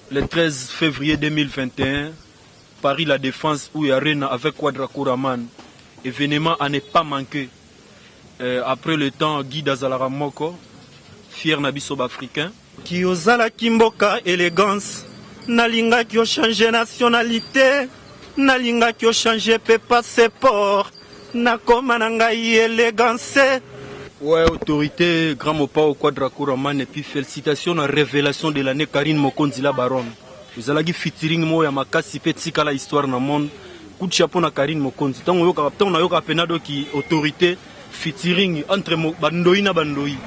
Le 13 février 2021, Paris La Défense ou Arena avec Quadra Kouraman. Événement à ne pas manquer. Après le temps, Guy Dazalara Moko, fier Nabisob africain. Qui osala Kimboka élégance, Nalinga qui a changé nationalité, Nalinga qui a changé passeport, Nakoma Nangaï élégance. Ouais, autorité, grand mopa au Quadra Kouraman et puis félicitations à la révélation de l'année Karine Mokonzi la baronne. Vous allez featuring moi ya makasi petit la histoire na monde. Coup de chapeau na Karine Mokonzi. Tant on a yoka penado qui autorité featuring entre bandoi na bandoi.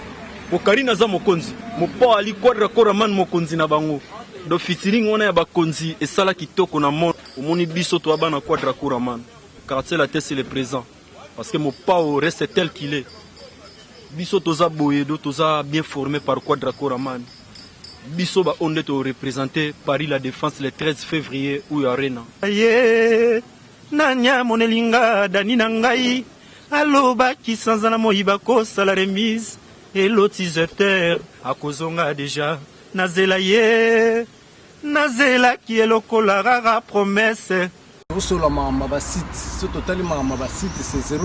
Ko Karine aza Mokonzi. Mopa ali Quadra Kouraman Mokonzi na bango. Do featuring on a ya bakonzi et sala kitoko na monde. Omoni biso to abana Quadra Kouraman. Car c'est la tête c'est le présent. Parce que mon pa reste tel qu'il est. Biso toza boyedo toza bien formé par Quadra Kouraman. Biso ba onde to représenter Paris La Défense le 13 février ou Arena. Aye nanya monelinga dani nangai aloba ki sanzana moyiba ko sala remise et l'utilisateur akozonga déjà nazela ye nazela ki elokola rara promesse. Osola mama site ce total mama site c'est 001.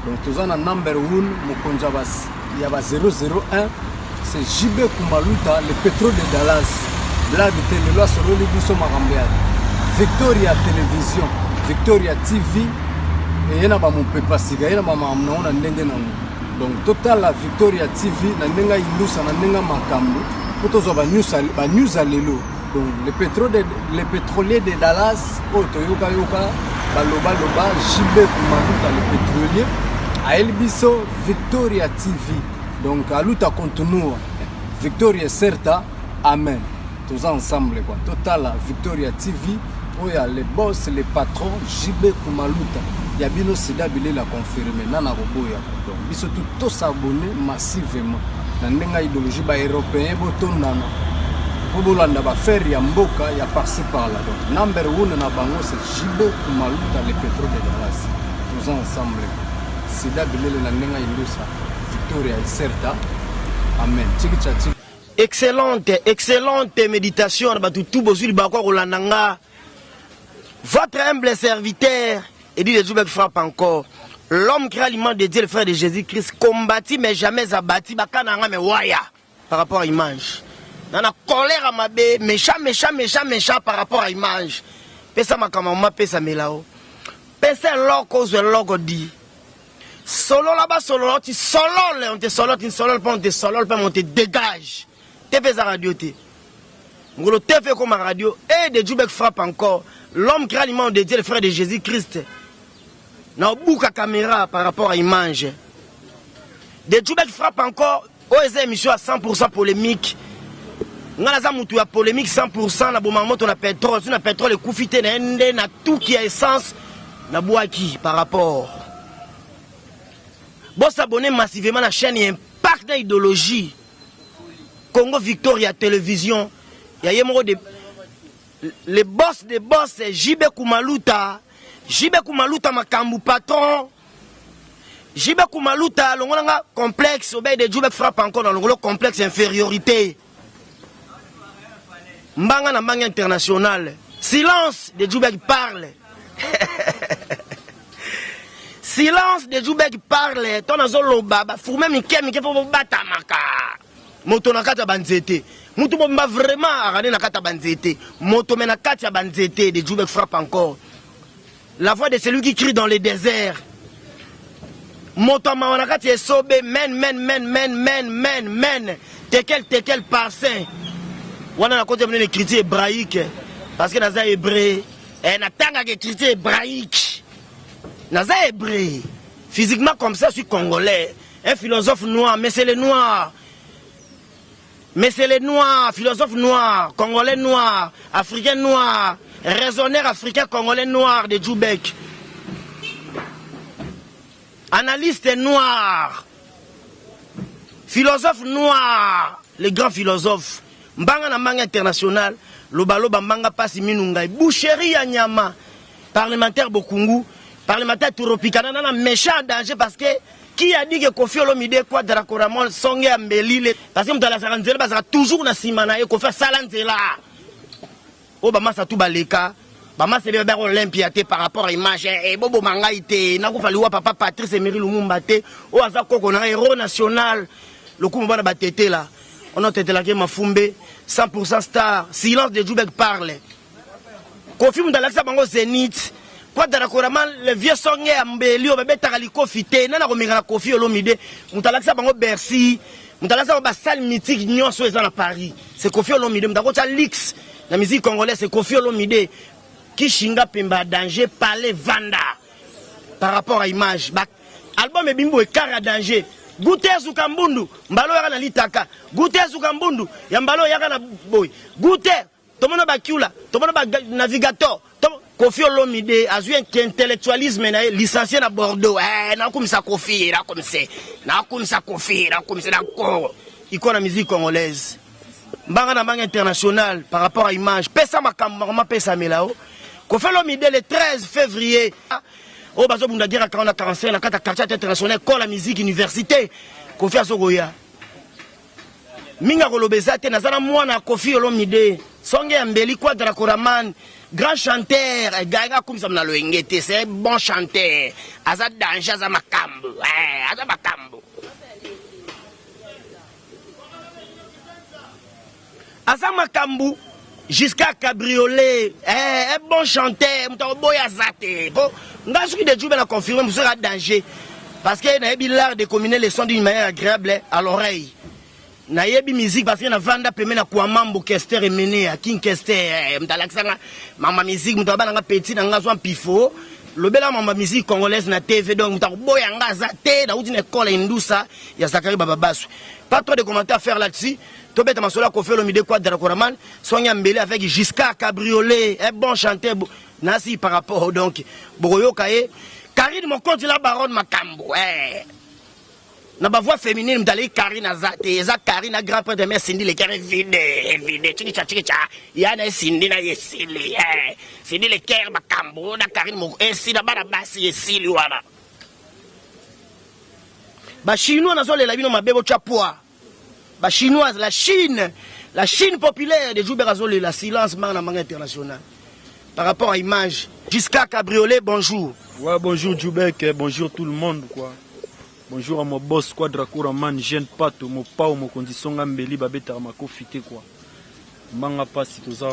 Donc tous en number 1 Mokonja bas il y a 001 c'est JB Kumaluta le pétrole de Dallas blague télé loi sur le biso marambia Victoria Télévision Victoria TV et yana ba mon pepa siga yana mama mnaona ndenge na donc total la Victoria TV na ndenga ilusa na ndenga makambo kutozo ba news alelo donc le pétrolier de Dallas otoyoka yoka baloba JB Kumaluta le pétrolier à Elbiso Victoria TV donc à luta continua Victoria certa amen tous ensemble quoi total Victoria TV où il y a les boss les patrons JB Kumaluta il y a bino sida bilé la confirmer nana roboya donc biso tout s'abonner massivement na ndenga idéologie ba européen botondana bobolanda ba faire ya mboka ya par-ci par-là donc number 1 na bango c'est JB Kumaluta le pétrole de Dallas tous ensemble sida bilé la ndenga indusa Victoria certa amen tchikicha. Excellente méditation tout bozuli bakwa rolandanga votre humble serviteur et dit les jours frappe encore l'homme qui a l'image de Dieu le frère de Jésus-Christ combattu mais jamais abattu bakananga me waya par rapport à image nana colère à mabe méchant par rapport à image pesa makamama pesa melao pesa loko zo loko di solo là-bas solo tu solo on te solo tu solo on te solo on te dégage te fais radio te ngolo te fait comme radio et de Djoubek frappe encore l'homme qui a l'image de Dieu le frère de Jésus-Christ na bouka caméra par rapport à image de Djoubek frappe encore aux émissions à 100% polémique ngala mutu ya polémique 100% na bomamoto na pétrole sur na pétrole koufité na ndé na tout qui a essence na boaki par rapport bon s'abonner massivement à la chaîne Impact d'idéologie Congo Victoria Télévision il y a les boss des boss JB Kumaluta makambu patron JB Kumaluta longolanga complexe obey de Djoubek frappe encore dans le complexe infériorité mbanga na mbanga international silence de Djoubek parle silence de Djoubek parle ton azoloba ba fourme mike pour batamaka moto na kata banzete mutu bomba vraiment arane na kata banzete moto mena kata banzete de Djoubek frappe encore la voix de celui qui crie dans le désert moto ma kata esobe men tekel parsin wana na côté de critique hébraïque parce que naza hébreu et na tanga que critique hébraïque naza hébreu physiquement comme ça je suis congolais un philosophe noir mais c'est les noirs philosophe noir congolais noir africain noir raisonneur africain congolais noir de Djoubek analyste noir philosophe noir les grands philosophes mbanga na mbanga international lobaloba mbanga pasi minungai boucherie ya nyama parlementaire Bokungu parlementaire Touropikana na méchant danger parce que Qui a dit que Kofi Olomide Quadra Koramon songe ambeli parce que mutala saranzela bazaka toujours na simana e Kofi salanzela. O ba masa tout baleka. Ba masa be ba Olympia te par rapport à image et bobo mangaite na ko faliwa papa Patrice Emery Lumumba te o aza koko na héros national. Le coup bana batete là. On a tete la ke mafumbe 100% star. Silence de Djoubek parle. Kofi mutala sa bango Zénith. Quadra Koraman le vieux songe ambeli o bebe takali Kofi te na ko minga na Kofi Olomide mutalakisa bango Bercy mutalakisa ba salle mythique nyonso eza na Paris c'est Kofi Olomide mutako cha Lix la musique congolaise c'est Kofi Olomide qui shinga pemba danger parler vanda par rapport à image ba album e bimbo e kara danger Goûter Zukambundu mbalo yaka na litaka Goûter Zukambundu ya mbalo yaka na boy Goûter tomono ba kiula tomono ba navigateur Kofi Olomide a eu un intellectualisme licencié à Bordeaux. Na comme ça Kofi, na comme ça Kofi, na comme ça d'accord. Icône la musique congolaise. Banga na banga international par rapport à image. Pesa makamma pesa melao. Kofi Olomide le 13 février. Oh bazo bunda guerre 45 na kata quartier international ko la musique université. Kofi asogoya. Minga kolobeza te nazana mwana Kofi Olomide. Songe ambeli Quadra Koraman. Grand chanteur, gaga comme ça na loengete, c'est bon chanteur. Aza danger aza makambo, aza makambo. Aza makambo jusqu'à cabriolet, bon chanteur, mutako boya zate. Bon, ngasu de Djoubé la confirmer monsieur a danger parce que na l'art de combiner les sons d'une manière agréable à l'oreille. Na yebi musique parce que na vanda peme na kuamambo kester emene à king kester mtalakisanga mama musique mutabana nga petit na nga zo pifo lobela mama musique congolaise na TV donc mutaboya nga za te na uti na école indusa ya Zakari Bababasu. Pas trop de commentaires à faire là-dessus. Tobeta masola Kofi Olomide Quadra Koraman sonya mbele avec Giscard Cabriolet un bon chanteur nasi par rapport donc Boroyo Kaye Karine mon compte la baronne Makambo na ba voix féminine m'dali Karine azate eza Karine na grand prêtre de mère Cindy le cœur vide chikicha ya na Cindy na yesili Cindy le cœur Makambo na Karine mo esi na bana basi yesili wana ba chinois na zole la bino mabebo chapoa ba chinoise la Chine populaire de Djoubé Razole la silence man na manga international par rapport à image Giscard Cabriolet bonjour. Ouais bonjour Djoubek, bonjour tout le monde quoi. Bonjour à mon boss Quadra Koraman, jeune pato, mon pao, mon condition ngambeli babeta mako fité quoi. Manga pasi tout ça.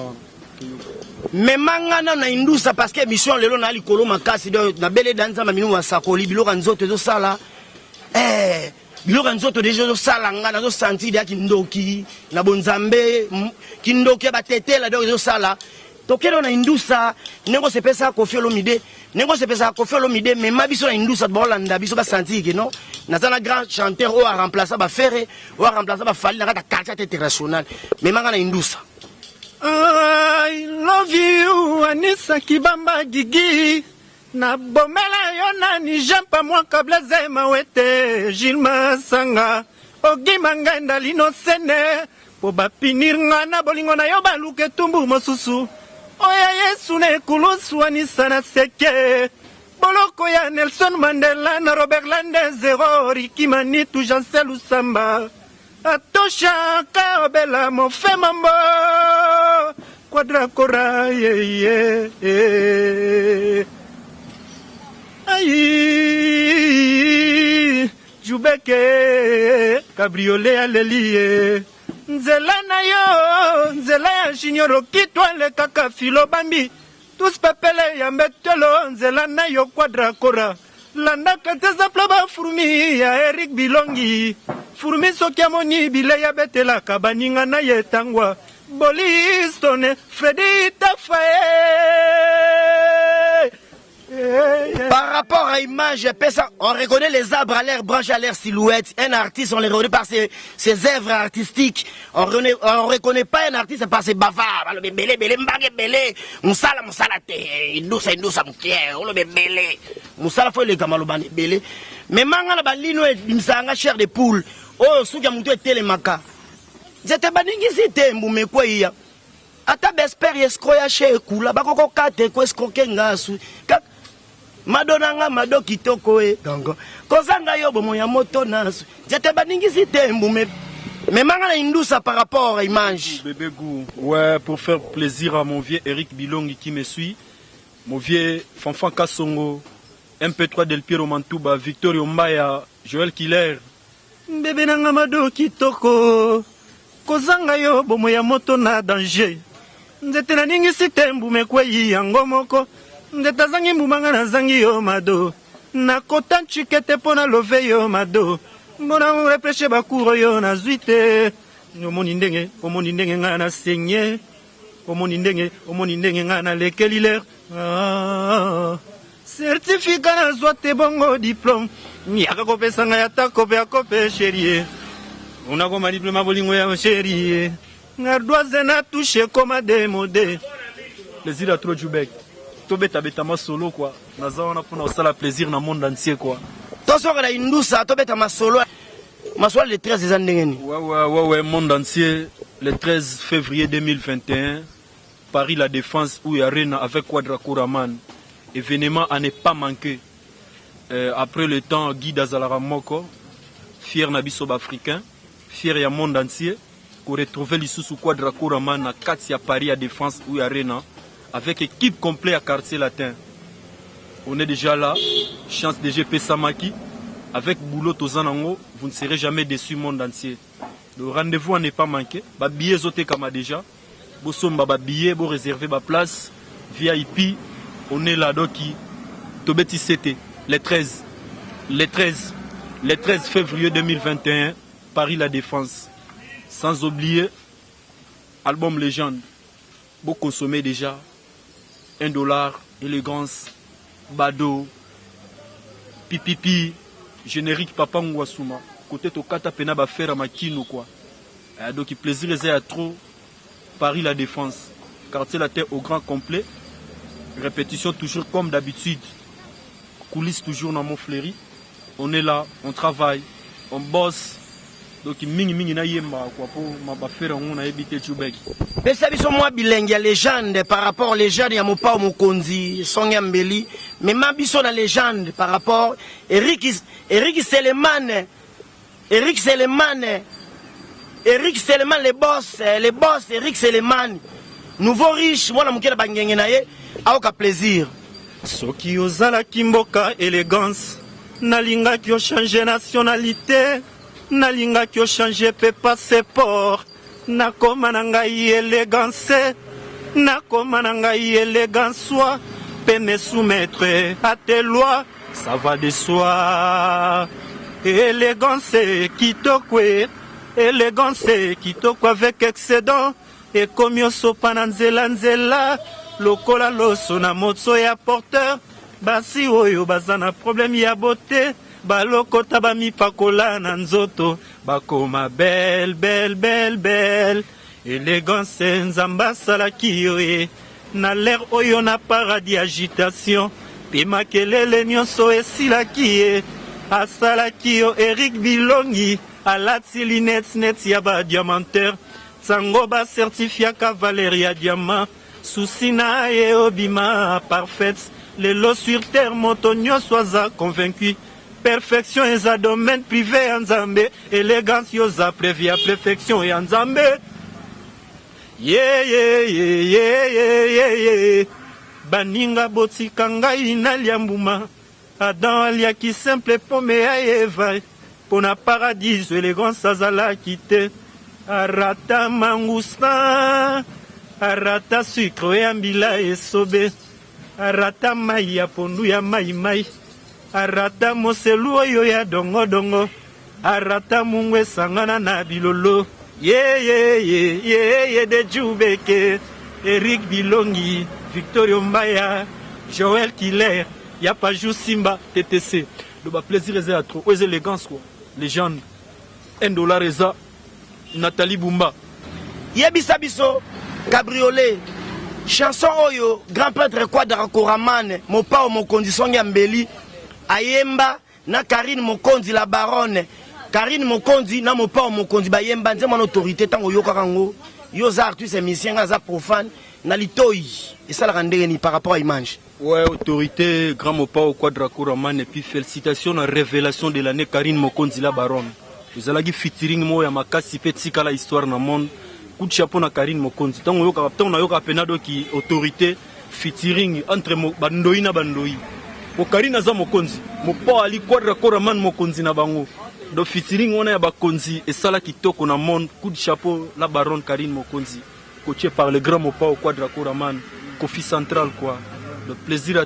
Mais manga na indusa parce que mission lelo na likolo makasi donc na bele danza maminu wa sakoli biloko nzoto zo sala. Biloko nzoto déjà zo sala nga zo senti dia kindoki na bonzambe kindoki ba tetela donc zo sala. Tokelo na indusa nengo se pesa Kofi Olomide nengo se pesa Kofi Olomide mais mabiso na indusa bolanda biso ba senti que non nazana grand chanteur ou a remplacer ba Ferré ou a remplacer ba Fali na kata quartier international mais manga na indusa I love you Anissa Kibamba Gigi na bomela yo nani jampa mwa kablaze mawete Gilma Sanga ogima ngenda lino sene po bapinir nga na bolingo na yo baluke tumbu mosusu oya Yesu ne kulusu Anissa na seke boloko ya Nelson Mandela na Robert Lande zero Rikimani tu Jansel Usamba atosha kaobela mo fe mambo Quadra Kora Aïe Djoubeke Cabriolet Alelie Nzela na yo Nzela ya Junior kitwa le kaka filo bambi tous pepele ya mbetelo Nzela na yo Quadra Kora landa kateza plaba furmi ya Eric Bilongi furmi sokiamoni bile ya betela kabaninga na yetangwa Bolistone Freddy Tafaye. Par rapport à image, on reconnaît les arbres à l'air, branches à l'air, silhouette. Un artiste, on les reconnaît par ses œuvres artistiques. On reconnaît pas un artiste par ses bavards. Le belé, mbage belé. Moussala te. Indousa moukier. Le belé. Moussala faut les gamalobane belé. Mais manga la balino et msanga chair de poule. Oh, soukia moutou et télémaka. J'étais baningi si te mboume quoi ya. Ata besper escroya chez kula. Bakoko kate ko escroke ngasu. madonanga mado kitoko e donc kozanga yo bomo ya moto naso jete baningisi tembu mais manga na indusa par rapport à image bébé Gou. Ouais, pour faire plaisir à mon vieux Eric Bilongi qui me suit, mon vieux Fanfan Kassongo, MP3 Del Piero Mantouba, Victorio Mbaya, Joël Killer. Bébé nanga mado kitoko kozanga yo bomo ya moto na danger nzete na ningisi tembu mekwei yango moko nzete azangi mbumanga na zangi yo mado nakota nchikete mpo na love yo mado mbona represhe bakuro yo na zwi te omoni ndenge nga na senye omoni ndenge nga na lekeli ler certificat nazwa te bongo diplôme yaka kopesanga ya takope akope sherie unakoma diplôme bolingo ya sherie ngardoise na touche koma demode Plaisir à trop Djoubek. Tobeta betama solo quoi. Naza wana pona osala plaisir na monde entier quoi. tosoka na indusa tobeta masolo le 13 des andengeni. Ouais, monde entier. Le 13 février 2021, Paris La Défense où il y a Arena avec Quadra Kouraman. Événement à ne pas manquer. Après le temps, Guy Dazalara Moko, fier Nabisob africain, fier ya monde entier, pour retrouver l'Issou Quadra Kouraman à Katia Paris à Défense où il y a Arena avec équipe complète à quartier latin. On est déjà là, chance de GP Samaki, avec Boulot Tozanango, vous ne serez jamais déçus monde entier. Le rendez-vous à ne pas manquer. Ba billet zoté comme déjà. Bosomba ba billet, bo réserver ba place. VIP, on est là donc qui Tobeti c'était le 13 février 2021, Paris La Défense. Sans oublier album Légende. Beau consommer déjà $1, élégance, Bado, Pipipi, générique Papa Ngwasuma. Côté Tokata Pena ba faire à Makino quoi. Donc plaisir les à trop. Paris La Défense. Quartier latin au grand complet. Répétition toujours comme d'habitude. Coulisses toujours dans mon fléri. On est là, on travaille, on bosse. Donc mingi na yemba quoi pour ma ba faire on a habité Djoubek. Pesa biso moi bilingue ya légende par rapport légende ya mopa mokonzi Songa Mbeli mais ma biso na légende par rapport Eric Seleman le boss Eric Seleman nouveau riche mwana mukela bangenge na ye aoka plaisir soki ozalaki mboka élégance nalingaki ochange nationalité nalingaki ochange pe passeport nakoma na ngai élégance nakoma na ngai élégance soi pe me soumettre à tes lois ça va de soi élégance kitoko avec excédent ekomi osopa na nzela lokola loso na motso ya porteur basi oyo baza na problème ya beauté balokota bamipakola na nzoto bakoma belle élégance nzambe asalaki yo ye na l'air oyo na paradis agitation mpe makelele nyonso esilaki ye asalaki yo Eric Bilongi alati linette ya badiamanteur sango bacertifiaka valeri ya diamant susi na ye obima parfaite lelo sur terre moto nyonso aza convaincu perfection eza domaine privé ya nzambe élégance yoza prévu ya perfection ya nzambe baninga botika ngai nalia mbuma Adam aliaki simple pome ya Eva pona paradis élégance azalaki te arata mangusta arata sucre ya mbila esobe arata mai ya pondu ya mai arata moselu oyo ya dongo arata mungu esangana na bilolo de Djoubeke Eric Bilongi Victorio Mbaya Joël Killer Yapa Jou Simba TTC le bas plaisir est à trop aux élégances quoi légende $1 eza Nathalie Bumba yebisa biso cabriolet chanson oyo grand prêtre Quadra Kouraman mopa o mokonzi Songa Mbeli ayemba na Karine Mokonzi la baronne Karine Mokonzi na mopa o mokonzi bayemba nzema na autorité tango yoka kango yo za artiste émission za profane na litoi et ça la rendez par rapport à image. Ouais, autorité Grand Mopao Quadrakouraman et puis félicitations la révélation de l'année Karine Mokonzi la baronne. Vous allez featuring mo ya makasi petit kala histoire na monde. Coup de chapeau na Karine Mokonzi. Tant on a yoka penado qui autorité featuring entre bandoi na bandoi. O Karine aza Mokonzi. Mopao ali Quadrakouraman Mokonzi na bango. Do featuring on a bakonzi et ça là qui toque na monde. Coup de chapeau la baronne Karine Mokonzi. Coaché par le Grand Mopao Quadrakouraman. Kofi central quoi. Le plaisir à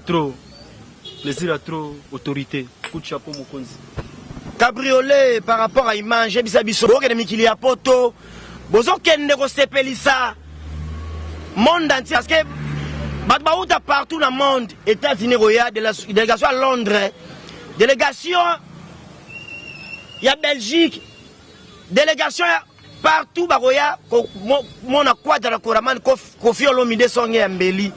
trop, autorité. Coup de chapeau, Mokonzi. Cabriolet par rapport à image, bisabiso, qu'il y a poto, bozo kende ko sepelisa, monde entier, parce que Badbaouta partout dans le monde, États-Unis, de la délégation à Londres, délégation, il y a Belgique, délégation partout, Baroya, mon aquat de la Koraman, Kofi Olomide Songe Mbeli.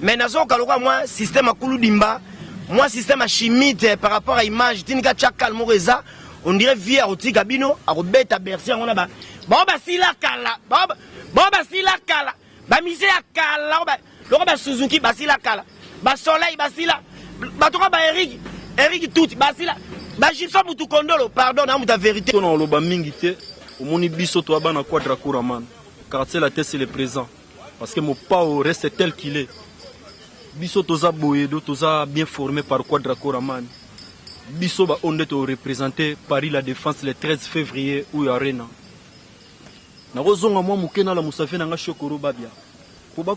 Mais nazo kaloka moi système à Kouloudimba, moi système à chimite par rapport à image, tinika chakal moreza, on dirait via oti kabino, a robeta bersi on a ba. Bon ba sila kala, bon ba sila kala. Ba mise ya kala, ba Suzuki ba sila kala. Ba Soleil ba sila. Ba toka ba Eric tout ba sila. Ba Gibson mutu kondolo, pardon na muta vérité. On loba mingi te, au moni biso to bana Quadrakouraman. Car c'est la tête c'est le présent. Parce que mon pao reste tel qu'il est. Biso toza boyedo toza bien formé par Quadrakouraman. Biso ba onde to représenté Paris la Défense le 13 février ou arena. Na rozonga moi mukena la musafe na nga Shokoro Babia.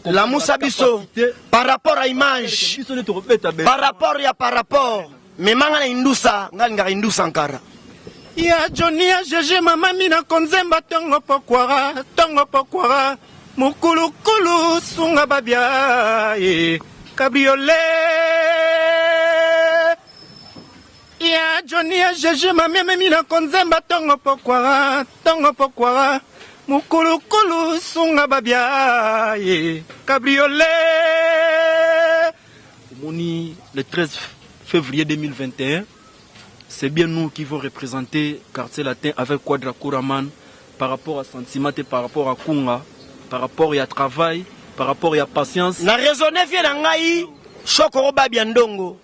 La Moussa biso par rapport à image. Par rapport. Mais manga indusa nganga indusa nkara. Ya Johnny ya jeje mama mina konzemba tongo pokwara. Mukulu sunga babia cabriolet. Ya Johnny ya jeje mama mina konzemba tongo pokwara. Mukulu sunga babia cabriolet. Moni le 13 février 2021, c'est bien nous qui vont représenter Quartier Latin avec Quadrakouraman par rapport à sentiment et par rapport à Kunga. Par rapport à travail, par rapport à patience. Na raisonner vient ngai Shokoro Babia ndongo.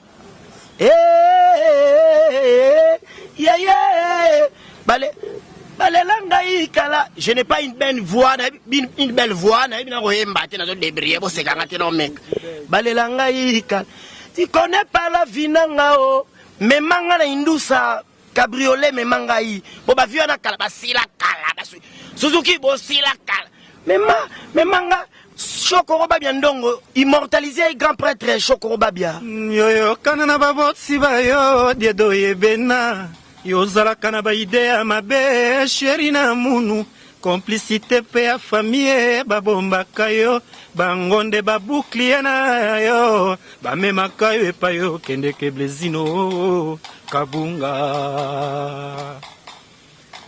Bale langai kala, je n'ai pas une belle voix, na bina royemba te na zo débrier bo sekanga te no mec. Bale langai kala. Tu connais pas la vie nangao, mais manga na indusa cabriolet mais mangai. Bo ba vieux na kala basila kala Suzuki bo sila kala. Mais manga Shokoro Babia ndongo immortalisé grand prêtre Shokoro Babia. Yo kanana babotsi bayo diedo yebena. Yo zala kanaba idea mabe sherina munu. Complicité pe a famille babomba kayo. Bangonde babukli na yo. Ba mema kayo pa yo kende keblezino kabunga.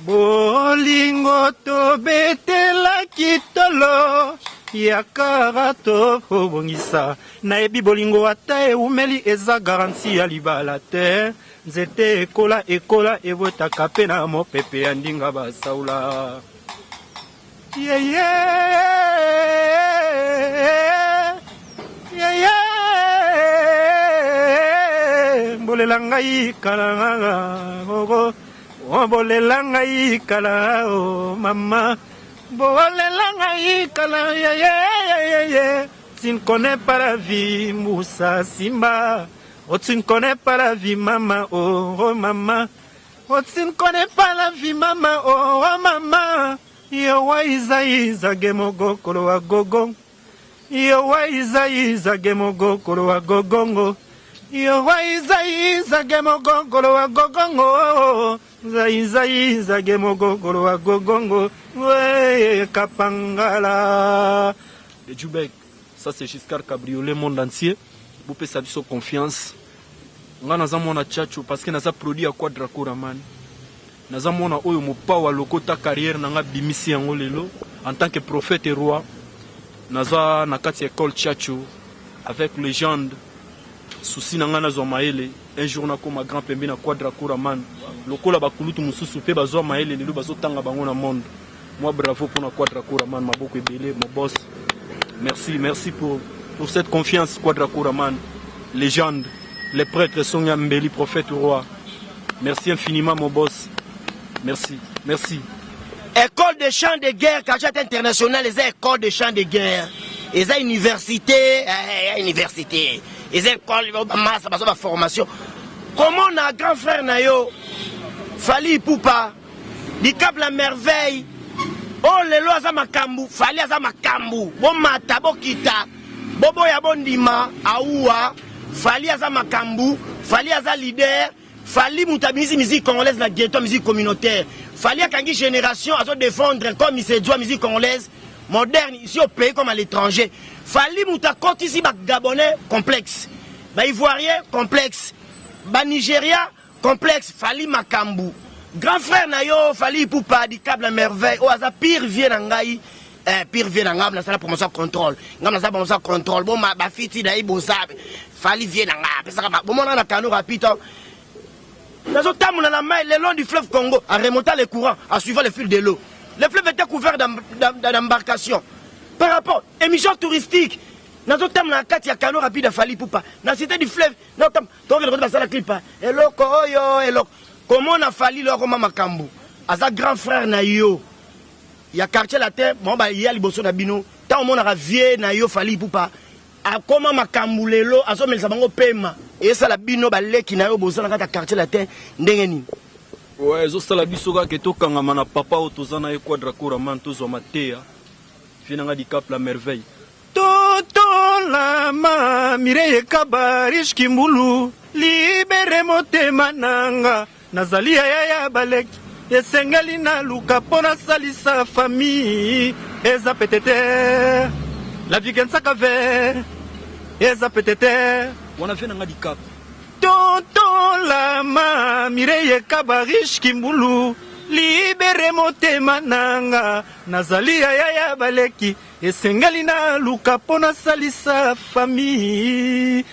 Bolingo to betela kitolo yakara to bongisa na ebi bolingo ata umeli eza garantie ya libala te nzete ekola ebotaka pe na mopepe ya ndinga basaula bolela ngai kalanga gogo. Oh, bolela kala, oh maman. Bolela kala, yeah. Tu ne connais pas la vie, Moussa Simba. Oh, tu ne connais pas la vie, maman, oh maman. Oh, tu ne connais pas la vie, maman, oh maman. Yo wa iza gemogo kolo wa gogong. Yo wa iza gemogo kolo wa gogongo. Yo wa iza gemogo kolo wa gogongo. Zaiza gemogo kolo wa gogongo. Ouais kapangala. Le Djoubek, ça c'est Giscard Cabriolet monde entier. Vous pouvez savoir son confiance. Nga naza mona chacho parce que naza produit à Quadrakouraman. Naza mona oyo mopa wa lokota carrière nanga bimisi yango lelo en tant que prophète et roi. Naza nakati école chacho avec légende. Souci nanga nazo maele un jour na koma grand pembe na Quadrakouraman. Lokola bakulutu mususu pe bazo maele lelo bazo tanga bango na monde. Moi, bravo pour la Quadra Kouraman, m'a beaucoup aidé, mon boss. Merci pour cette confiance, Quadra Kouraman. Légende, les prêtres Sonia Mbeli, prophète roi. Merci infiniment, mon boss. Merci. École de chants de guerre, quartier international, les écoles de chants de guerre. Les universités, les écoles de formation. Comment on a grand frère Nayo, Fali Poupa, du Cap la Merveille, oh le lo Azamakambu, Fali Azamakambu, bon mata, bon kita, bobo ya bondima, aoua, Fali Azamakambu, Fali Aza leader, Fali Moutabisi musique congolaise, la ghetto musique communautaire. Fali Akangi génération à se défendre comme il se doit musique congolaise moderne ici au pays comme à l'étranger. Fali Moutakoti ici bas Gabonais complexe, bas Ivoirien complexe, bas Nigeria complexe. Fali Makambu, grand frère Nayo, Fali Poupa, di câble à merveille. Oh aza pire vient n'angai, pire vient n'angam na sala promotion contrôle. Ngam na sala promotion contrôle. Bon ma fiti d'aï bosabe. Fali vient n'angam. Pesa ka bon na kano rapide. Nous avons la main le long du fleuve Congo, en remontant les courants, en suivant le fil de l'eau. Le fleuve était couvert d'embarcations. Par rapport à émission touristique, nous avons la carte, il y a un canot rapide à Fali Poupa. Dans la cité du fleuve, nous avons la clip. Comment on a fallu le Roma Makambu? À sa grand frère Nayo, il y a quartier la terre, il y a les bossons d'Abino. Tant on a vieux Nayo Fali Poupa. Comment Makambu lelo, à son melsabango paiement. Et ça la bino balé qui n'a eu besoin de quartier la terre ndengeni. Ouais, zo sala bisoka ke to kangama na papa o tozana e Quadra Kouraman tozo matea. Finanga di Cap la merveille. Toto la ma Mireille Kabarish Kimbulu libere motema nanga nazali ya balek esengali na luka pona salisa famille eza petete la vie gensa kave eza petete On a fait un handicap. Tonton Lama Mireille Kabarish Kimbulu libere motema nanga nazali ya baleki esengali na luka pona salisa famille.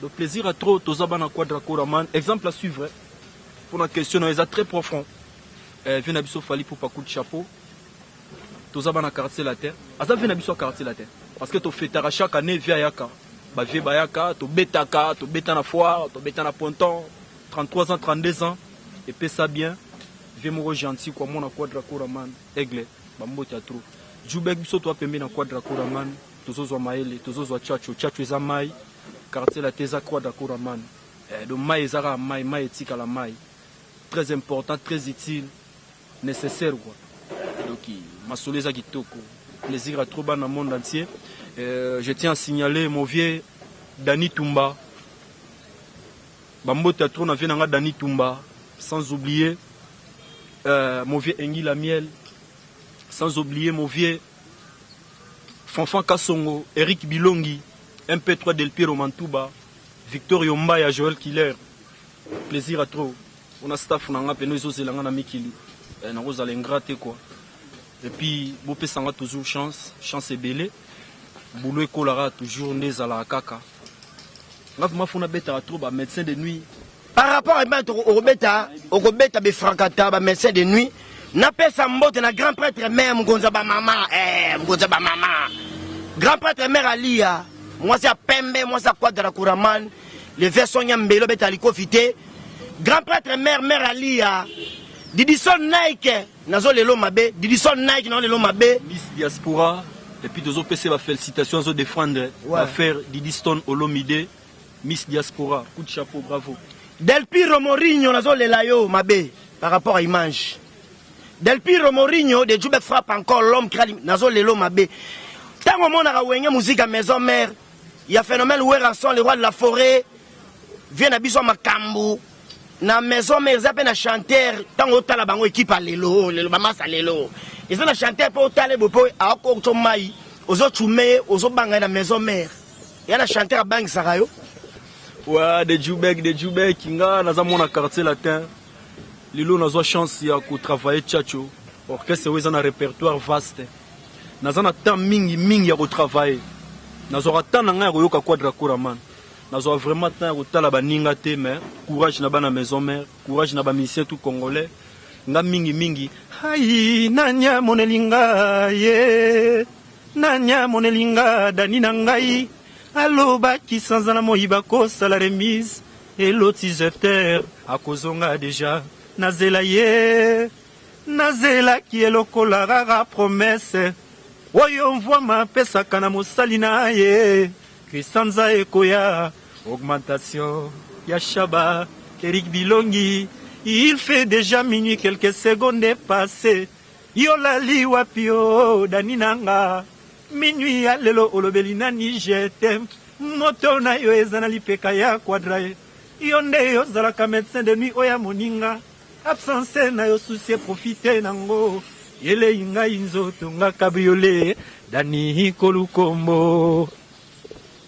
Le plaisir à trop tozaba na Quadra Kouraman. Exemple à suivre pour la question est très profond. Vient abisso Fali pour pas coup de chapeau. Tozaba na quartier la terre. Asa vient abisso quartier la terre parce que to fêtera chaque année via yaka. Bavie Bayaka, to betaka, to beta na foire, to beta na ponton, 33 ans, 32 ans, et paie ça bien, viens mon gentil, quoi, mon Quadra Kouraman, aigle, bambo teatro. Djoubek biso toi pembe na Quadra Kouraman, tozo maele, tozo chacho, chacho eza mai, quartier la teza Quadra Kouraman. De mai ezara mai, mai etika la mai. Très important, très utile, nécessaire quoi. Donc, ma soleza kitoko, plaisir à trop dans le monde entier. Je tiens à signaler mon vieux Dani Toumba. Bambo Teatro n'a vu Dani Toumba. Sans oublier mon vieux Engi Lamiel. Sans oublier mon vieux Fanfan Kassongo, Eric Bilongi, MP3 Del Piero Mantouba, Victor Yomba et Joël Killer. Plaisir à trop. On a staff, on a peine aux élangana mikili. On a l'ingraté quoi. Et puis, Bopé Sanga toujours chance est belé. Boulot Kolara toujours né à la kaka. Ma fona beta trop ba médecin de nuit. Par rapport à au beta be francata ba médecin de nuit, n'a pas sa mbote na grand prêtre mère Mgonza ba mama, Mgonza ba mama. Grand prêtre mère Alia, moi c'est Pembe, moi c'est Quadra Kouraman, le version Nyambelo beta liko fité. Grand prêtre mère Alia. Didison Nike, nazo lelo mabe, Didison Nike na lelo mabe. Miss Diaspora. Et puis, tous les félicitations à défendre l'affaire Didiston Olomide, Miss Diaspora. Coup de chapeau, bravo. Del Piro Mourinho, nazo lelayo, mabe, par rapport à l'image. Del Piro Mourinho, de Djoubek frappe encore l'homme qui a nazo lelo, mabe. Tant au monde a la musique à maison mère, il y a un phénomène où sont les rois de la forêt, viennent à Bison Makambu. Na maison mère, ils appellent un chanteur, tant au talabango équipe à lelo, le mamas à lelo. Ils ont un chanteur pour aller à Okotomai, aux autres Choumé, aux autres bangs à la maison mère. Il y a un chanteur à Bang Sarayo. Ouais, des Djoubek, Kinga, nous avons un quartier latin. Lilo, nous avons chance de travailler Tchacho. Orchestre, ils ont un répertoire vaste. Nous avons un temps mingi à travailler. Nous avons un temps de Quadra Kouraman. Nous avons vraiment un temps de travailler. Courage na la maison mère, courage na ba musicien tout congolais. Nga mingi Aïe, nanya monelinga, ye. Nanya monelinga, dani nangai. Aloba qui sans la moïba kosa la remise. Et l'autiseur a kozonga déjà. Nazela ye. Nazela qui est lokola rara promesse. Oyo mvoa ma pesa kana mosalina ye. Kristanza ekoya. Augmentation. Yashaba. Eric Bilongi. Il fait déjà minuit, quelques secondes passées. Yolali wapio daninanga. Minuit alelo olobelina ni je t'aime. Moto na yo ezanali peka ya quadrae. Yonde yo zalaka médecin de nuit oya moninga. Absence na yo souci profiter nango. Yele inga inzoto nga cabriolet. Dani kolukombo.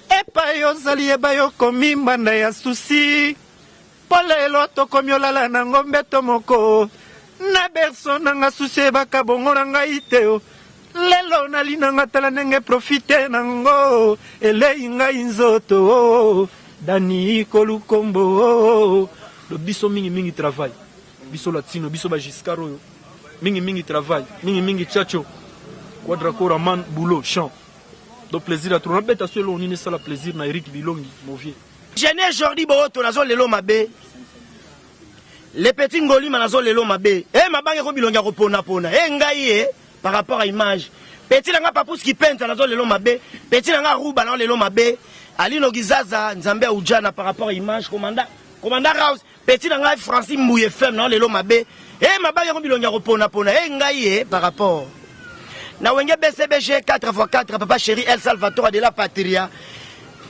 Epa yo zali eba yo komi mbanda ya souci. Polelo tokomi olala na ngombe tomoko. Na berso nanga susi baka bongo nanga iteo. Lelo nalinanga tala nenge profite nango. Elei nga inzoto. Dani kolukombo. Le biso mingi travail. Biso latino, biso ba Giscard oyo. Mingi travail. Mingi tchacho. Quadra Koraman, boulot, chant. Donc plaisir à trop. On a bête à ceux-là, on y ça la plaisir na Eric Bilongi, mon vieux. Jeune Jordi Boto nazo lelo mabe. Les petits ngoli nazo lelo mabe. Eh mabange ko bilonga ko pona. Eh ngai par rapport à image. Petit nanga papous qui peinte nazo lelo mabe. Petit nanga ruba na lelo mabe. Alino Gizaza Nzambe Ujana par rapport à image commandant House. Petit nanga Francis Mbouye FM na lelo mabe. Eh mabange ko bilonga ko pona. Eh ngai par rapport. Na wenge BCBG 4x4 papa chéri El Salvatore de la Patria.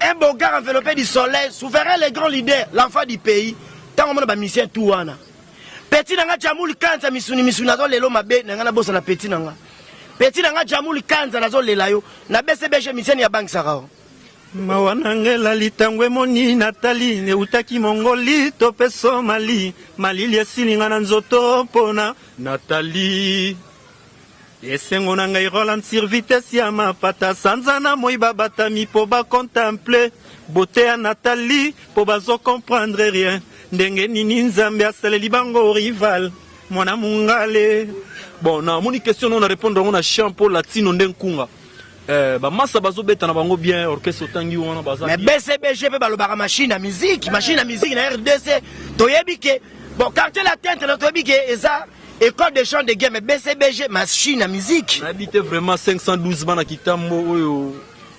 Un beau gars enveloppé du soleil, souverain les grands leaders, l'enfant du pays. Tant on a mission tout wana. Petit nanga Jamoul Kanza misuni nazo lelo mabe nanga bossa na petit nanga. Petit nanga Jamoul Kanza nazo lelayo na BCBG mission ya bank sarao. Mawanangela litangwe moni Nathalie ne utaki mongoli to peso Mali. Mali liesilinga na nzoto pona Nathalie. Esengo na ngai Roland sur vitesse ya mapata sanzana moiba batami po ba contempler beauté à Nathalie po bazo comprendre rien ndenge nini Nzambe asaleli bango rival mwana mungale. Bon na moni question on a répondre on a chant pour latino ndenkunga ba massa bazo beta na bango bien orchestre tangi wana baza mais BCBG pe balobaka machine à musique na RDC toyebike bon quartier la tente na toyebike eza école de chant de guerre, mais BCBG, machine à musique. Habité vraiment 512 bana kitambo,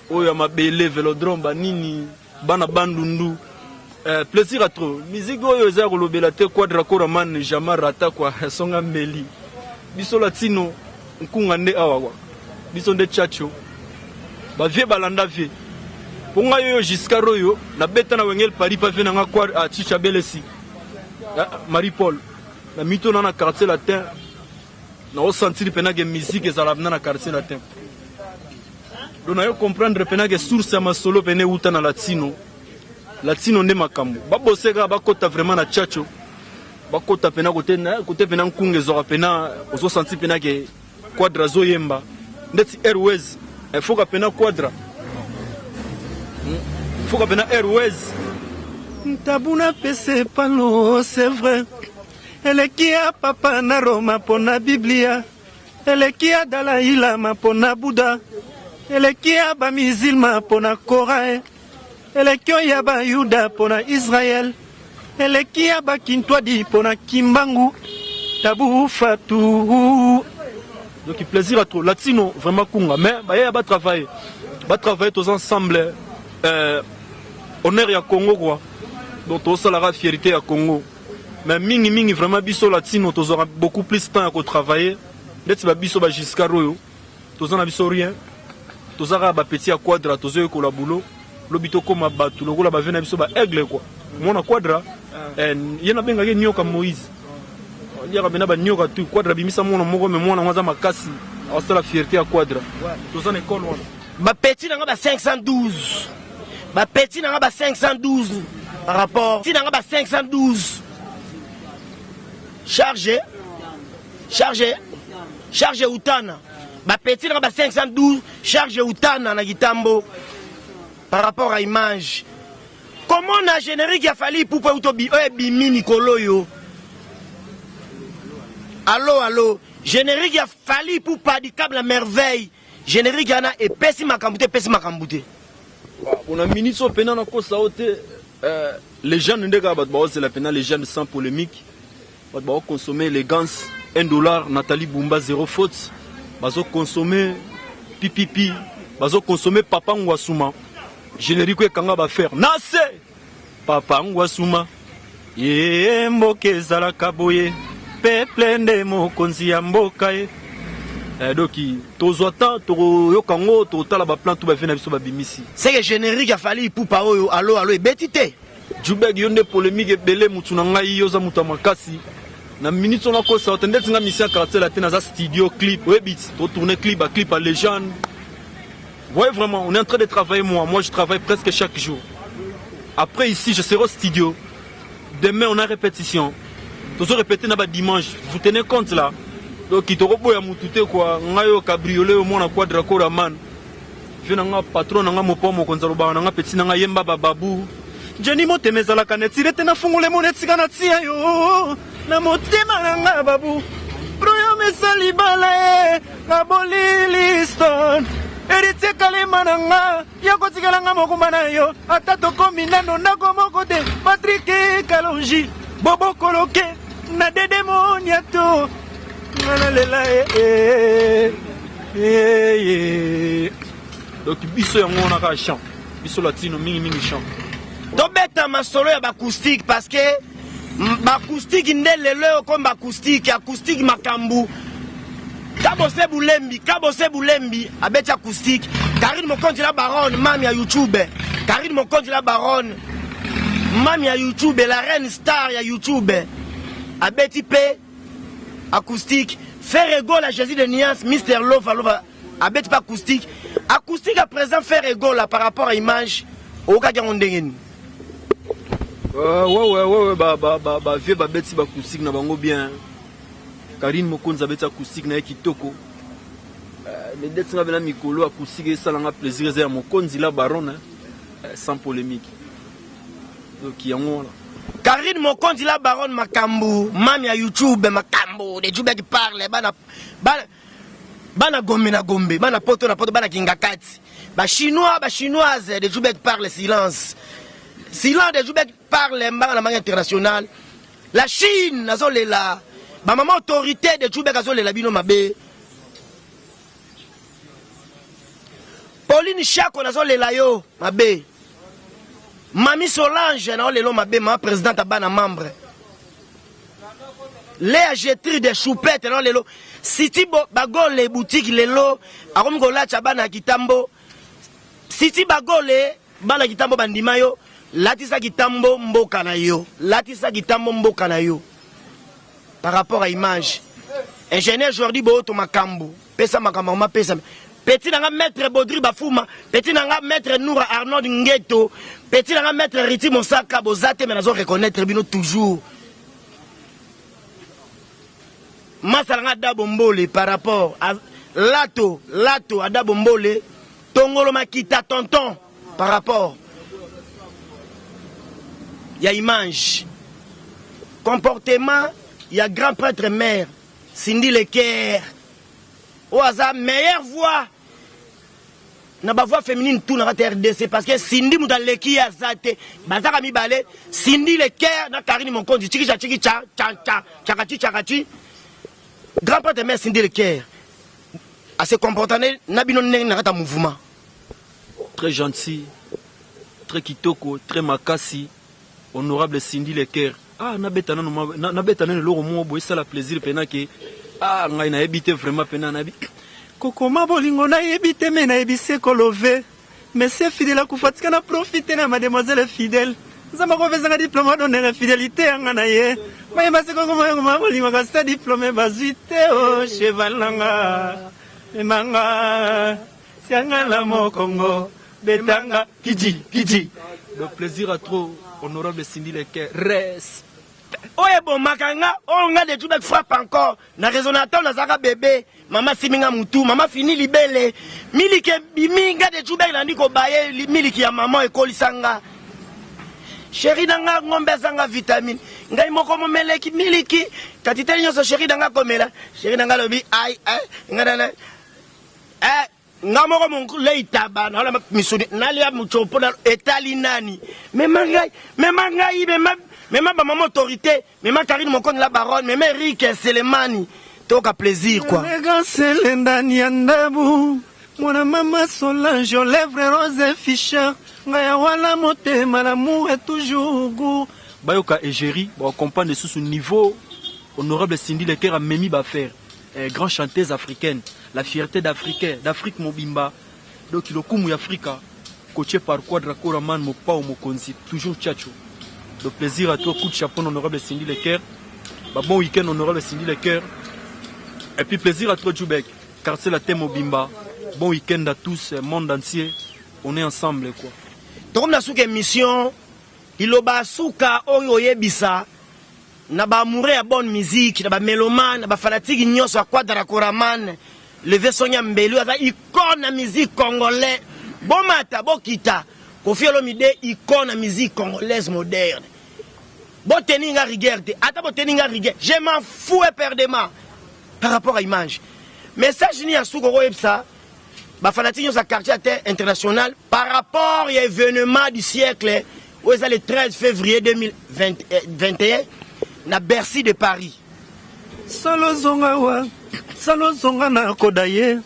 oyo mabele, velodrome, banini, bana bandundu. Plaisir à trop. Musique oyo eza kolobelate Quadra Koraman jamais rata kwa songa mbeli. Biso latino nkunga nde awa kwa. Biso nde chacho. Ba vie balanda vie. Ponga yo Giscard oyo na beta na wengel Paris pa vie na nga kwa a Chicha Belesi. Marie Paul. Na mito na quartier latin na o sentir pena que musique ezala na quartier latin. Donc na yo comprendre pena que source ma solo pene uta na latino nde makambo ba boseka ba kota vraiment na chacho ba kota pena côté pena nkunge zo pena ozo sentir pena que Quadra zo yemba ndeti Airways il faut ka pena Quadra il faut ka pena Airways Ntabuna pese pano c'est vrai. Elekia papa na Roma pona Biblia. Elekia Dalai Lama pona Buddha. Elekia ba musulman pona Coran. Elekio ya ba Yuda pona Israël. Elekia ba Kintwadi pona Kimbangu. Tabu Fatou. Donc il plaisir à trop latino vraiment kunga mais ba ya ba travailler tous ensemble honneur ya Congo quoi. Donc tout ça la fierté à Congo. Mais mingi vraiment biso latino tous aura beaucoup plus de temps à travailler. D'être ba biso ba Giscard oyo. Tous en biso rien. Tous aura ba petit à Quadra tous eux ko la boulot. Lobito comme batu lokola ba vena biso ba aigle quoi. Mona Quadra yena benga ke nyoka Moïse. Il y a ba nyoka tu Quadra bimisa mona moko mais mona ngwaza makasi. C'est la fierté à Quadra. Tous en école wana. Ba petit nanga ba 512. Ba petit nanga ba 512 par rapport. Petit nanga ba 512. Chargé Outana. Ba petit na ba 512 chargé Outana na Gitambo par rapport à image. Comment na générique a fallu pour Utobi bimi Nicolo yo. Allô générique a fallu pour pas du câble la merveille. Générique y en a et pessi makambouté. On a ministre pénal en cause les gens ne dégagent pas c'est la pénal les gens sans polémique. Ils vont consommer élégance $1 Nathalie Bumba 0 faute. Ils vont consommer pipipi. Ils vont consommer Papa Ngwasuma. Générique kanga va faire Nasse Papa Ngwasuma. Ye mboke zala kaboye. Peuple nde mokonzi ya mboka ye. Donc tozwata to yokango to tala ba plan to ba vena biso ba bimisi. C'est que générique a fallu pour pa oyo allo et betité. Jubeg yonde polémique ebele mutu na ngai yoza mutu makasi. Na minute on a ko sa tendance nga mission caractère la tena za studio clip webit to tourner clip à légende. Ouais vraiment, on est en train de travailler moi je travaille presque chaque jour. Après ici je serai au studio. Demain on a répétition. Toujours répéter na ba dimanche. Vous tenez compte là. Donc il te repoya mutute quoi ngayo cabriolet au mona quadra coraman vina nga patron nga mopo mo konzalo ba nga petit nga yemba babu jeni motemeza la kanetire tena fungule monetika na tia yo na motema nga babu proyo mesali bala na boliliston erite kale mananga ya kotikala nga mokumba na yo atato kombinano ndako moko te Patrick Kalonji bobo koloke na dede moniato. Donc biso yango na ka chant biso latino mingi chant to beta masolo ya acoustique parce que acoustique ndelelo comme acoustique makambu kabose bulembi abeti acoustique Karine Mokonzi la baronne mami ya YouTube Karine Mokonzi la baronne mami ya YouTube la reine star ya YouTube abeti pe acoustique, faire égaux à Jésus de Nias, Mr. Lova, abet pas acoustique. Acoustique à présent faire égaux là par rapport à l'image au cas qu'on dégaine. Ouais, vieux babeti acoustique na bango bien. Karine Mokonzi abeti acoustique na kitoko. Mais dès que na mikolo acoustique et ça l'a plaisir à Mokonzi la baronne sans polémique. Donc yango là. Karine Mokonzi la baronne makambu, mami ya YouTube makambu, de Jubek qui parle, bana gombe, bana poto, bana kingakati. Ba chinoise, de Jubek parle silence. Silence de Jubek parle dans la manière internationale. La Chine, nazo lela. Ba maman autorité de Jubek nazo lela bino mabe. Pauline Chako nazo lela yo mabe. Mami Solange, na lelo mabe ma présidente abana membre. Léa Jetri de choupette na lelo. Siti bagole les boutiques lelo akom gola chabana kitambo. Siti bagole bana kitambo bandima yo. Latisa kitambo mboka na yo. Par rapport à image. Ingénieur Jordi Boto makambo. Pesa makambo ma pesa. Petit nanga maître Baudry Bafouma, petit nanga maître Noura Arnaud Ngueto, petit nanga maître Riti Monsaka Bozate, mais nous reconnaître bino toujours. Masalanga Dabombole par rapport à Lato à Dabombole, Tongolo Makita tonton par rapport. Il y a image, comportement, il y a grand prêtre mère, Cindy Leker. Au hasard, meilleure voix. Na ba voix féminine tout na RDC parce que Cindy Moudaleki a zate. Bazaka mi balé, Cindy Leker na Karine Mokonzi chiki chakati. Grand prêtre mère Cindy Leker. À se comporter na bino neng na kata mouvement. Très gentil, très kitoko, très makasi, honorable Cindy Leker. Ah na betana no loro mo boy ça la plaisir pena que ah ngai na ebité vraiment pena na bi kokoma bolingo na ebité mais na ebise kolove monsieur fidèle akufatika na profiter na mademoiselle fidèle zama ko vezanga diplôme donner la fidélité anga na ye mais maseko kokoma bolingo ka sta diplôme bazite o cheval nanga emanga sianga la mokongo betanga kiji le plaisir à trop honorable Cindy Leker reste. Oye bon makanga, on a des Jubek frappe encore. Na résonateur na zaka bébé, maman siminga mutu, maman fini libele. Milike biminga de Jubek landi ko baye miliki ya maman ekolisanga. Chéri nanga ngombe zanga vitamine. ngai moko momeleki miliki kati tali nyonso chéri nanga komela chéri nanga lobi ai ngana nga moko mon leita bana wala misuni nalia muchopo na etali nani mema ngai mema ba mama autorité mema Karine Mokonzi la baronne mema Eric Selemani toka plaisir quoi Regansele ndani ya ndabu mwana mama Solange aux lèvres rose Fischer ngaya wala motema l'amour est toujours goût bayoka égérie ba comprendre sous ce niveau honorable Cindy Leker a memi ba faire grande chanteuse africaine la fierté d'Afrique mobimba donc le kumu Afrika coaché par Quadra Koraman Mopao Mokonzi toujours tchatcho le plaisir à toi coup de chapeau honorable Cindy Leker bon week-end honorable Cindy Leker et puis plaisir à toi Djoubek car c'est la thème mobimba bon week-end à tous monde entier on est ensemble quoi donc na souka émission iloba souka oyo yebisa na ba amoureux ya bonne musique na ba mélomane na ba fanatique nyonso ya Quadra Koraman levé Sonia Mbelu aza icône na musique congolaise bomata bokita Koffi Olomide icône na musique congolaise moderne boteninga rigueur ata boteninga rigueur je m'en fous éperdument par rapport à image message ni ya souko websa ba fanatique nyonso ya quartier international par rapport à événement du siècle où est le 13 février 2021 na Bercy de Paris salo zonga na kodaye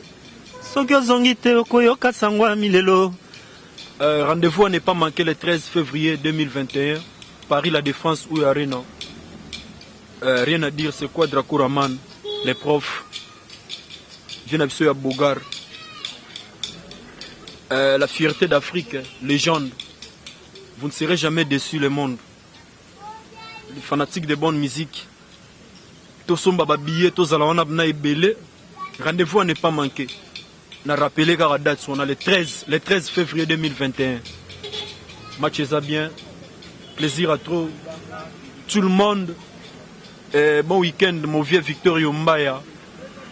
soki ozongi te okoyoka sangwa milelo rendez-vous à ne pas manquer le 13 février 2021 Paris La Défense ou Arena rien à dire c'est Quadra Koraman les profs viennent à Bogar la fierté d'Afrique légende vous ne serez jamais déçus le monde les fanatiques de bonne musique Tosomba babillet, tozalawana bna ebele. Rendez-vous à ne pas manquer. On a rappelé qu'à la date, on a le 13 février 2021. Match est bien. Plaisir à trop. Tout le monde. Bon week-end, mon vieux Victor Yombaya.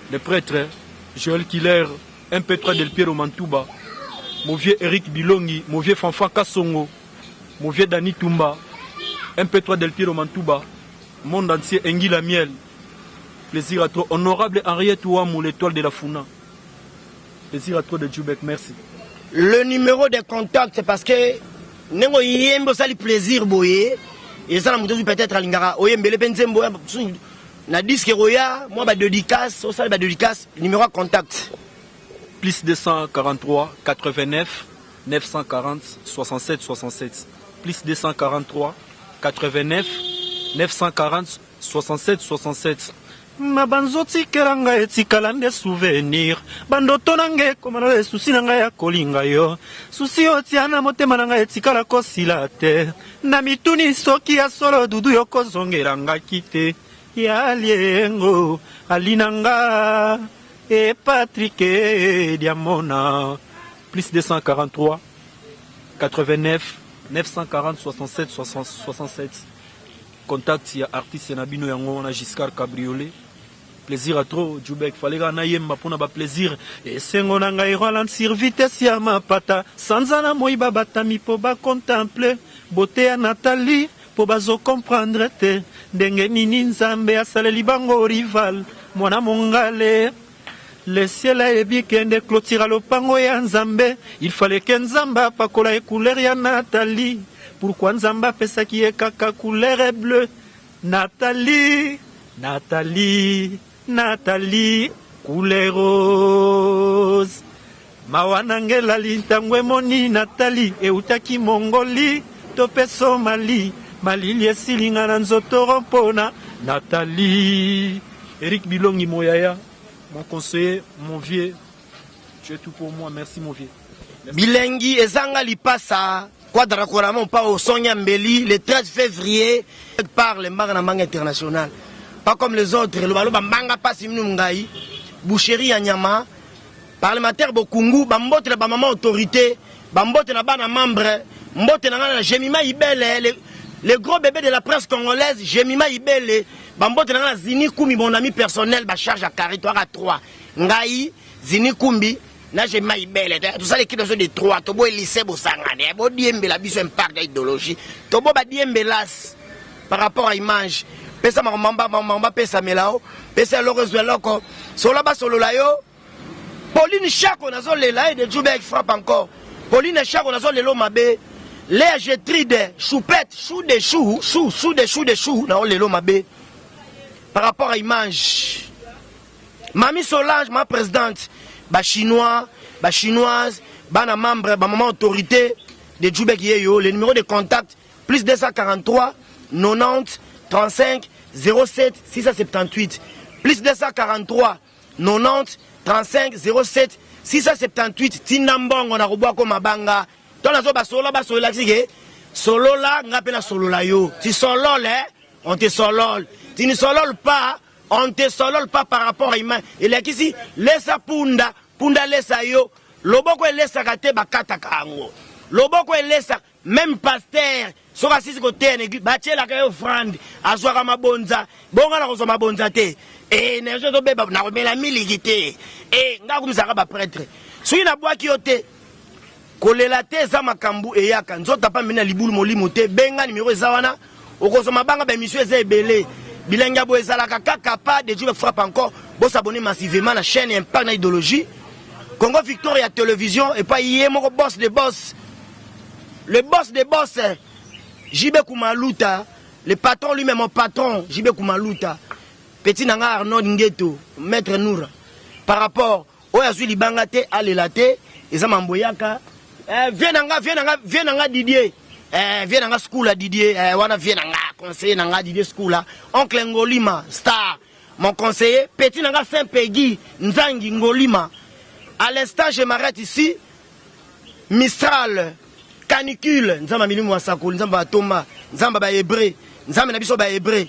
Le prêtre, Joël Killer, un P3 Del Piero Mantouba. Mon vieux Eric Bilongi, mon vieux Fanfa Kassongo. Mon vieux Dani Tumba. Un P3 Del Piero Mantouba. Monde entier, Engi la Miel. Plaisir à toi. Honorable Henriette Ouamou, l'étoile de la Founa. Plaisir à toi de Djoubek, merci. Le numéro de contact, c'est parce que Nengo Yembo Sali plaisir boye. Et ça, peut-être à Lingara. Oyembele Benzembo, na disque Roya, moi, ba dédicace, au sali ba dédicace, numéro de contact. Plus 243 89 940 67 67. Plus 243 89 940 67 67. mabanzo tikela ngai etikala nde souvenir bandoto na ngai ekomana esusi na ngai ya kolinga yo susi otia na motema na ngai etikala kosila te na mituni soki ya solo dudu yo kozongela ngaki te ya liengo alina nga e Patrick Diamona plus 243 89 940 67 67. Contact ya artiste Nabino yango na Giscard Cabriolet. Plaisir à trop, Djoubek. Fallait qu'on aille pour na ba plaisir. Et sengo na ngai ralentir vitesse ya mapata. Sanzana moi babata mi po ba contempler. Beauté ya Nathalie po bazo comprendre te. Ndenge nini nzambe asaleli bango rival. Mwana mongale. Le ciel a ebikende clôture lopango ya nzambe. Il fallait que nzamba pakola e couleur ya Nathalie. Pourquoi nzamba pesaki e kaka couleur bleue? Nathalie, Nathalie, Nathalie, couleur rose. Mawanangela lintangwe moni Nathalie e utaki Mongoli tope Somali. Malili esilinga na nzoto rompona Nathalie. Eric Bilongi Moyaya, mon conseiller, mon vieux. Tu es tout pour moi, merci mon vieux. Merci. Bilengi ezanga lipasa. Quadra Koraman pas au Sonia Mbeli le 13 février par le Manga International. Pas comme les autres, le Baloba Manga pas Simnou Ngai, Boucherie Anyama, parlementaire Bokungu, Bambote la maman autorité, Bambote la bana membre, Mbote na Jemima Ibele, le gros bébé de la presse congolaise, Jemima Ibele, Bambote na Zini Koumi, mon ami personnel, ba charge à territoire à 3. Ngai, Zini Koumbi. Là, j'ai maïbelle. Tout ça, l'équipe de 3. Tobo lycée Bosangane. Bo diembe la biso impact d'idéologie. Tobo ba diembe las. par rapport à image. Pesa mamba pesa melao, pesa lorezo loko. Solo ba solo la yo. Pauline Chako nazo lela et de Djoubek frappe encore. Pauline Chako nazo lelo mabe. Léa Getride, choupette, chou de chou, na lelo mabe. Par rapport à image. Mami Solange, ma présidente, ba chinois, ba chinoise, ba na membre, ba maman autorité de Djoubek Yeyo, le numéro de contact plus 243 90 35 07 678 plus 243 90 35 07 678 Tinambongo na Ruboako Mabanga. Ton azo basolo la tige solo la ngapena solo la yo. Tu solol on te solol. Tu ne solol pas, on te solol pas par rapport à humain. Il est ici laissa punda laissa yo. Loboko laissa kate bakata kango. Loboko laissa même pasteur so rasisi côté negi bachela ka offrande azwaka mabonza bonga na kozo mabonza te et nerjo to beba na komela milikite et ngakumzaka ba prêtre so ina bwaki yote kolela te za makambu eyaka nzota pa mina libulu molimo te benga numéro eza wana okozo mabanga ba mission eza ebele bilenga bo ezalaka kaka pas de Dieu frappe encore bo s'abonner massivement la chaîne Impact na idéologie Congo Victoria Télévision et pas yé moko boss de boss. Le boss des boss, JB Kumaluta, le patron lui-même, mon patron, JB Kumaluta, petit nanga Arnaud Ngeto, maître Noura, par rapport au Yazuli Libangate, Alelate, et ça m'emboyaka, viens nanga Didier, viens nanga school à Didier, wana viens nanga conseiller nanga Didier school à, oncle Ngolima, star, mon conseiller, petit nanga Saint-Peggy, Nzangi Ngolima. À l'instant, je m'arrête ici, Mistral, canicule, nzamba milimu wasako, nzamba tomba, nzamba ba hébreu, nzamba na biso ba hébreu.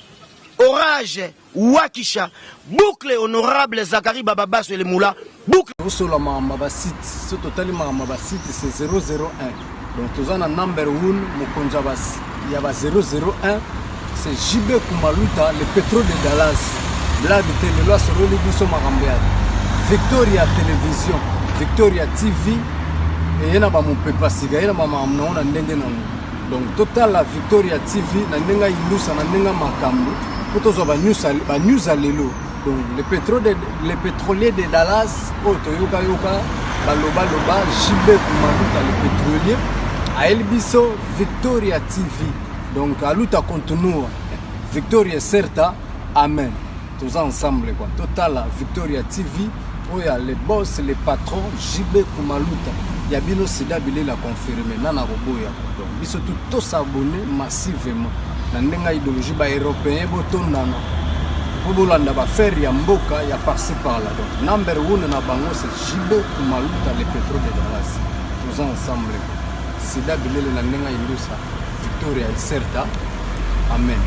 Orage, wakisha, boucle honorable Zakari Bababa sur le moula, boucle. Sur la mamba site, ce total mamba site c'est 001. Donc tous en number 1, Mokonjabas, il y a 001, c'est JB Kumaluta, le pétrole de Dallas. Blague de télé, sur le biso marambéade. Victoria Télévision, Victoria TV. Et il y a mon papa siga, il y a ma maman na ndenge nango. Donc total la Victoria TV na ndenga ilusa na ndenga makambo. Potozo ba news alelo. Donc le pétrolier de Dallas, Toyoka yoka, baloba JB Kumaluta le pétrolier. A Elbiso Victoria TV. Donc à luta continua. Victoria certa, amen. Tous ensemble quoi. Total la Victoria TV. Oh ya les boss, les patrons, JB Kumaluta. Yabino Sida Bilé l'a confirmé, Nana Roboya. Donc, ils sont tous s'abonner massivement. Nandenga idéologie ba européen, boton nana. Bobolanda ba faire yamboka, ya par-ci par-là. Donc, number 1 na bango, c'est JB Kumaluta, le pétrole de Dallas. Tous ensemble. Sida Bilé, Nandenga Ilusa, Victoria, certa. Amen.